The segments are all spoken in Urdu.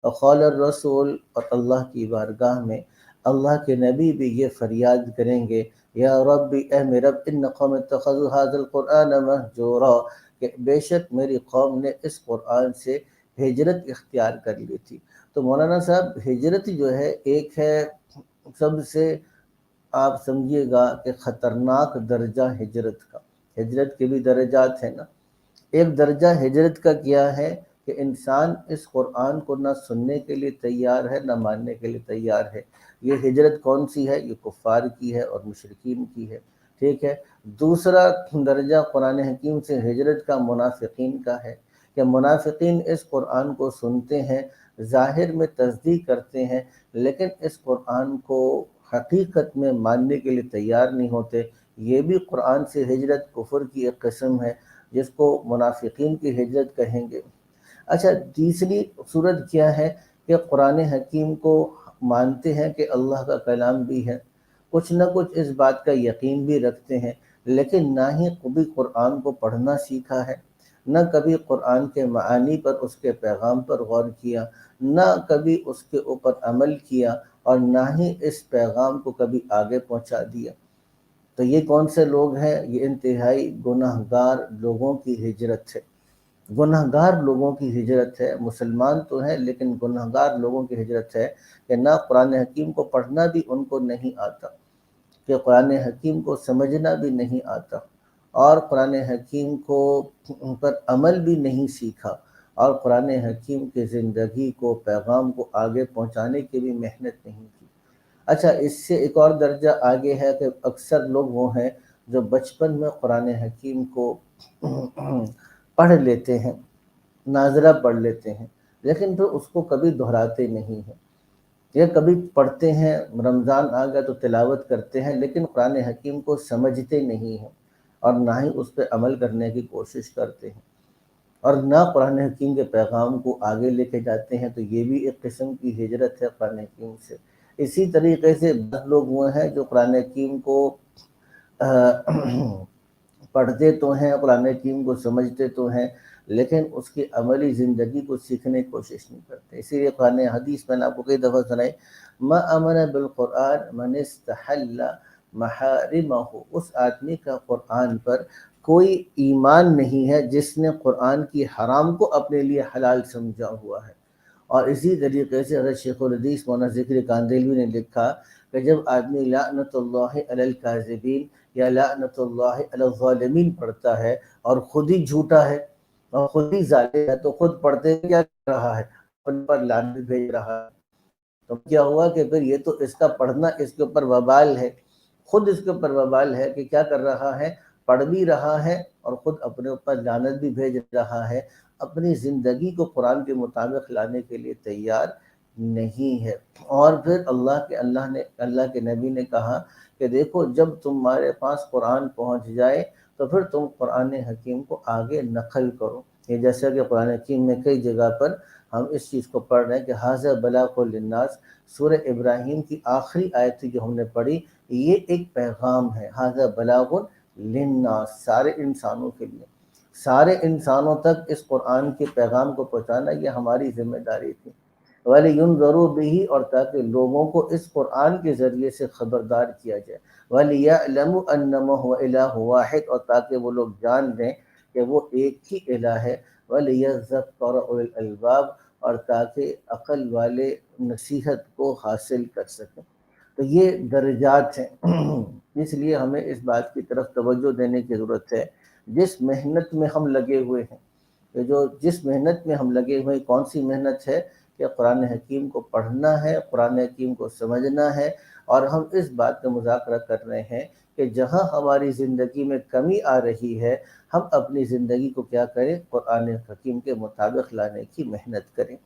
وقال الرسول، اور اللہ کی بارگاہ میں اللہ کے نبی بھی یہ فریاد کریں گے، یا رب، اے میرے رب، ان قوم اتخذوا هذا القرآن مہجورا، کہ بے شک میری قوم نے اس قرآن سے ہجرت اختیار کر لی تھی۔ تو مولانا صاحب، ہجرت جو ہے ایک ہے سب سے، آپ سمجھیے گا کہ خطرناک درجہ ہجرت کا۔ ہجرت کے بھی درجات ہیں نا، ایک درجہ ہجرت کا کیا ہے کہ انسان اس قرآن کو نہ سننے کے لیے تیار ہے نہ ماننے کے لیے تیار ہے۔ یہ ہجرت کون سی ہے؟ یہ کفار کی ہے اور مشرکین کی ہے، ٹھیک ہے۔ دوسرا درجہ قرآن حکیم سے ہجرت کا منافقین کا ہے، کہ منافقین اس قرآن کو سنتے ہیں، ظاہر میں تصدیق کرتے ہیں، لیکن اس قرآن کو حقیقت میں ماننے کے لیے تیار نہیں ہوتے۔ یہ بھی قرآن سے ہجرت کفر کی ایک قسم ہے، جس کو منافقین کی ہجرت کہیں گے۔ اچھا، تیسری صورت کیا ہے کہ قرآن حکیم کو مانتے ہیں کہ اللہ کا کلام بھی ہے، کچھ نہ کچھ اس بات کا یقین بھی رکھتے ہیں، لیکن نہ ہی کبھی قرآن کو پڑھنا سیکھا ہے، نہ کبھی قرآن کے معانی پر، اس کے پیغام پر غور کیا، نہ کبھی اس کے اوپر عمل کیا، اور نہ ہی اس پیغام کو کبھی آگے پہنچا دیا۔ تو یہ کون سے لوگ ہیں؟ یہ انتہائی گناہ گار لوگوں کی ہجرت ہے، گناہ گار لوگوں کی ہجرت ہے۔ مسلمان تو ہیں لیکن گناہ گار لوگوں کی ہجرت ہے، کہ نہ قرآن حکیم کو پڑھنا بھی ان کو نہیں آتا، کہ قرآن حکیم کو سمجھنا بھی نہیں آتا، اور قرآن حکیم کو پر عمل بھی نہیں سیکھا، اور قرآن حکیم کی زندگی کو، پیغام کو آگے پہنچانے کی بھی محنت نہیں کی۔ اچھا، اس سے ایک اور درجہ آگے ہے کہ اکثر لوگ وہ ہیں جو بچپن میں قرآن حکیم کو پڑھ لیتے ہیں، ناظرہ پڑھ لیتے ہیں، لیکن پھر اس کو کبھی دہراتے نہیں ہیں۔ یہ کبھی پڑھتے ہیں، رمضان آ گیا تو تلاوت کرتے ہیں، لیکن قرآن حکیم کو سمجھتے نہیں ہیں، اور نہ ہی اس پہ عمل کرنے کی کوشش کرتے ہیں، اور نہ قرآن حکیم کے پیغام کو آگے لے کے جاتے ہیں۔ تو یہ بھی ایک قسم کی ہجرت ہے قرآن حکیم سے۔ اسی طریقے سے بعض لوگ وہ ہیں جو قرآن حکیم کو پڑھتے تو ہیں، قرآن حکیم کو سمجھتے تو ہیں، لیکن اس کی عملی زندگی کو سیکھنے کی کوشش نہیں کرتے۔ اسی لیے قرآن حدیث میں نے آپ کو کئی دفعہ سنائی، ما امن بالقرآن من استحل محارمہ، اس آدمی کا قرآن پر کوئی ایمان نہیں ہے جس نے قرآن کی حرام کو اپنے لیے حلال سمجھا ہوا ہے۔ اور اسی طریقے سے حضرت شیخ الحدیث مولانا ذکر کاندھلوی نے لکھا کہ جب آدمی لعنت اللہ علی الکاذبین یا لعنت اللہ علی الظالمین پڑھتا ہے، اور خود ہی جھوٹا ہے اور خود ہی ظالم ہے، تو خود پڑھتے کیا کر رہا ہے؟ ان پر لعنت بھیج رہا ہے۔ تو کیا ہوا کہ پھر یہ تو اس کا پڑھنا اس کے اوپر وبال ہے، خود اس کے اوپر وبال ہے کہ کیا کر رہا ہے؟ پڑھ بھی رہا ہے اور خود اپنے اوپر لعنت بھی بھیج رہا ہے، اپنی زندگی کو قرآن کے مطابق لانے کے لیے تیار نہیں ہے۔ اور پھر اللہ کے نبی نے کہا کہ دیکھو، جب تمہارے پاس قرآن پہنچ جائے تو پھر تم قرآن حکیم کو آگے نقل کرو۔ یہ جیسا کہ قرآن حکیم میں کئی جگہ پر ہم اس چیز کو پڑھ رہے ہیں کہ ھذا بلاغ للناس، سورہ ابراہیم کی آخری آیت تھی جو ہم نے پڑھی، یہ ایک پیغام ہے، ھذا بلاغ للناس، سارے انسانوں کے لیے، سارے انسانوں تک اس قرآن کے پیغام کو پہنچانا یہ ہماری ذمہ داری تھی۔ وَلِيُنذَرُوا بِهِ، اور تاکہ لوگوں کو اس قرآن کے ذریعے سے خبردار کیا جائے، وَلِيَعْلَمُوا أَنَّمَا هُوَ إِلَٰهٌ وَاحِدٌ، اور تاکہ وہ لوگ جان لیں کہ وہ ایک ہی الہ ہے، وَلِيَذَّكَّرَ أُولُو الْأَلْبَابِ، اور تاکہ عقل والے نصیحت کو حاصل کر سکیں۔ تو یہ درجات ہیں، اس لیے ہمیں اس بات کی طرف توجہ دینے کی ضرورت ہے، جس محنت میں ہم لگے ہوئے ہیں، جس محنت میں ہم لگے ہوئے ہیں، کون سی محنت ہے؟ کہ قرآن حکیم کو پڑھنا ہے، قرآن حکیم کو سمجھنا ہے، اور ہم اس بات کا مذاکرہ کر رہے ہیں کہ جہاں ہماری زندگی میں کمی آ رہی ہے، ہم اپنی زندگی کو کیا کریں؟ قرآن حکیم کے مطابق لانے کی محنت کریں۔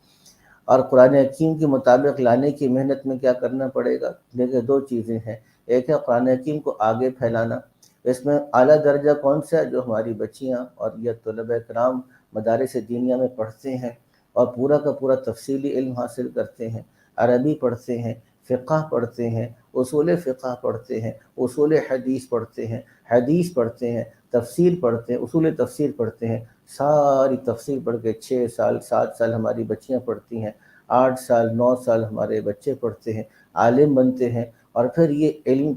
اور قرآن حکیم کے مطابق لانے کی محنت میں کیا کرنا پڑے گا؟ دیکھیں، دو چیزیں ہیں، ایک ہے قرآن حکیم کو آگے پھیلانا، اس میں اعلیٰ درجہ کون سا ہے؟ جو ہماری بچیاں اور یہ طلباء کرام مدارس دینیہ میں پڑھتے ہیں اور پورا کا پورا تفصیلی علم حاصل کرتے ہیں، عربی پڑھتے ہیں، فقہ پڑھتے ہیں، اصول فقہ پڑھتے ہیں، اصول حدیث پڑھتے ہیں، حدیث پڑھتے ہیں، تفسیر پڑھتے ہیں، اصول تفسیر پڑھتے ہیں، ساری تفسیر پڑھ کے 6 سال 7 سال ہماری بچیاں پڑھتی ہیں، 8 سال 9 سال ہمارے بچے پڑھتے ہیں، عالم بنتے ہیں، اور پھر یہ علم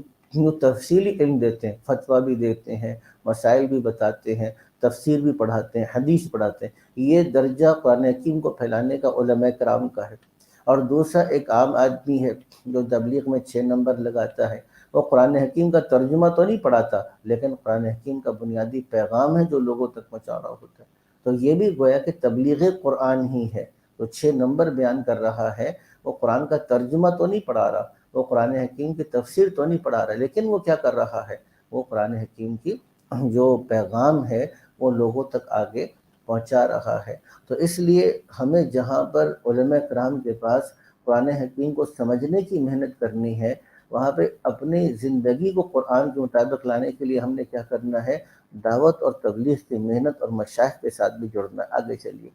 تفصیلی علم دیتے ہیں، فتویٰ بھی دیتے ہیں، مسائل بھی بتاتے ہیں، تفسیر بھی پڑھاتے ہیں، حدیث پڑھاتے ہیں۔ یہ درجہ قرآن حکیم کو پھیلانے کا علماء کرام کا ہے۔ اور دوسرا ایک عام آدمی ہے جو تبلیغ میں 6 نمبر لگاتا ہے، وہ قرآن حکیم کا ترجمہ تو نہیں پڑھاتا، لیکن قرآن حکیم کا بنیادی پیغام ہے جو لوگوں تک پہنچا رہا ہوتا ہے۔ تو یہ بھی گویا کہ تبلیغ قرآن ہی ہے۔ تو 6 نمبر بیان کر رہا ہے، وہ قرآن کا ترجمہ تو نہیں پڑھا رہا، وہ قرآن حکیم کی تفسیر تو نہیں پڑھا رہا، لیکن وہ کیا کر رہا ہے، وہ قرآن حکیم کی جو پیغام ہے وہ لوگوں تک آگے پہنچا رہا ہے۔ تو اس لیے ہمیں جہاں پر علماء کرام کے پاس قرآن حکیم کو سمجھنے کی محنت کرنی ہے، وہاں پہ اپنی زندگی کو قرآن کے مطابق لانے کے لیے ہم نے کیا کرنا ہے، دعوت اور تبلیغ کی محنت اور مشائخ کے ساتھ بھی جڑنا ہے۔ آگے چلیے۔